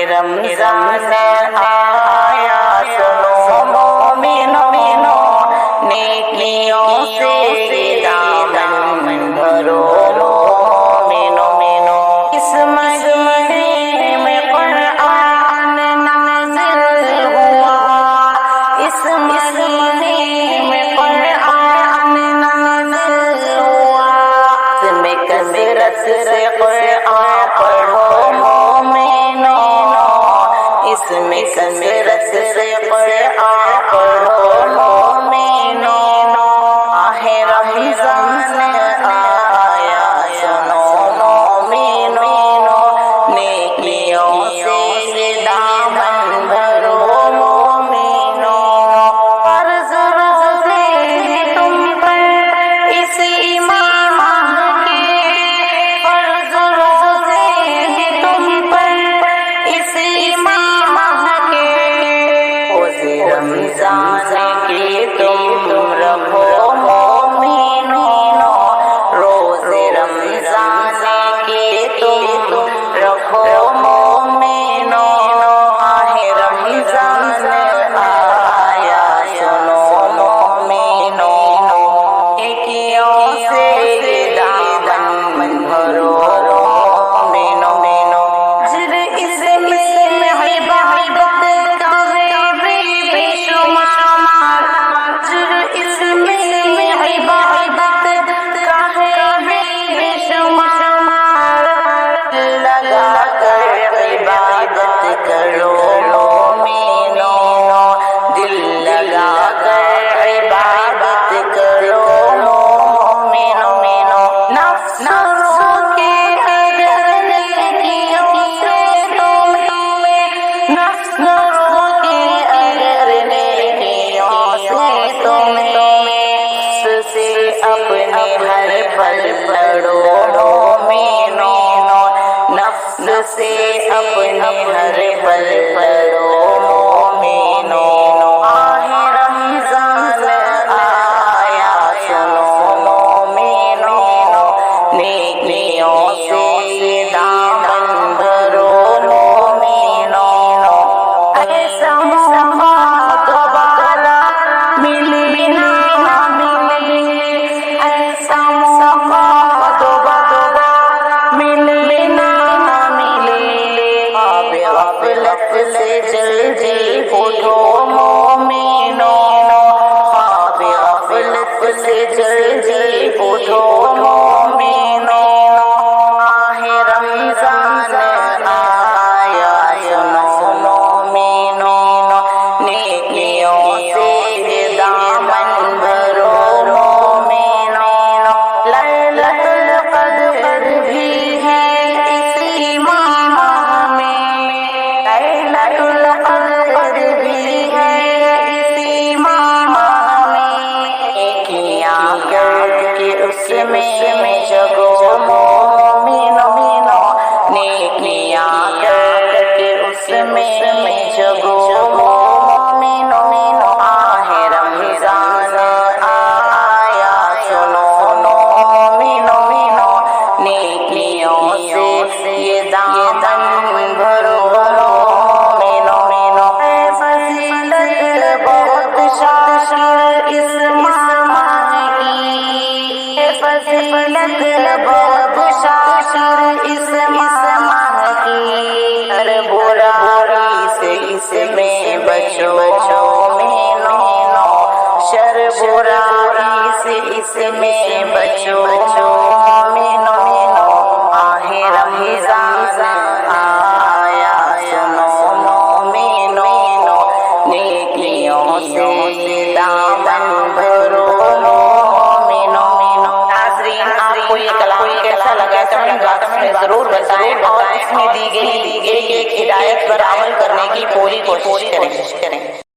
رمضان آیا سنو مومنو نیکیوں سے دامن بھرو مومنو اس مہینے میں قرآن نازل ہوا اس مہینے میں قرآن نازل ہوا اس میں کثرت سے قرآن پڑھو مومنو اس میں کثرت سے قرآن پڑھو مومنو ماہ رمضان آیا سنو مومنو نیکیوں سے دامن بھرو مومنو فرض روزے ہیں تم پر اس ایمان کے فرض روزے ہیں تم پر اس ایمان کے روزے رمضان کے تم رکھو مومنو روزے رمضان کے تم رکھو مومنو ماہ رمضان آیا سنو مومنو نیکیوں سے دامن بھرو مومنو اس میں عبادت کا ہے بے شمار اس میں عبادت کا ہے بے شمار لگا کر عبادت کرو مومنو دل لگا کر عبادت کرو مومنو نفس روکے اگر نیکیوں سے تمہیں نفس روکے اگر نیکیوں سے تمہیں نفس سے اپنے ہر پل لڑو مومنو نفس سے اپنے ہر پل لڑو مومنو ماہ رمضان آیا سنو مومنو نیکیوں سے دامن بھرو مومنو ایسا موقع دوبارہ ملے نہ ملے ایسا موقع دوبارہ ملے نہ ملے خواب غفلت سے جلدی اٹھو مومنو خواب غفلت سے جلدی اٹھو مومنو ماہ رمضان آیا سنو مومنو نیکیوں سے دامن بھرو مومنو لیلۃ القدر بھی ہے اسی ماہ میں لیلۃ القدر بھی ہے اسی ماہ میں نیکیاں کر کے اس میں جگو مومنو نیکیاں کر کے اس میں جگو مومنو ماہ رمضان آیا سنو مومنو نیکیوں سے یہ دامن بھرو مومنو فضیلت بہت شاکر اس ماہ کی فضیلت بہت شاکر اس ماہ کی ہر برائی سے اس میں بچو مومنو شر برائی سے اس میں بچو مومنو ماہ رمضان آیا سنو مومنو نیکیوں سے دامن بھرو مومنو ناظرین آپ کو یہ کلام کیسا لگا کمنٹ باکس میں ضرور بتائیں اور اس میں دی گئی ایک ہدایت پر عمل کرنے کی پوری کوشش کریں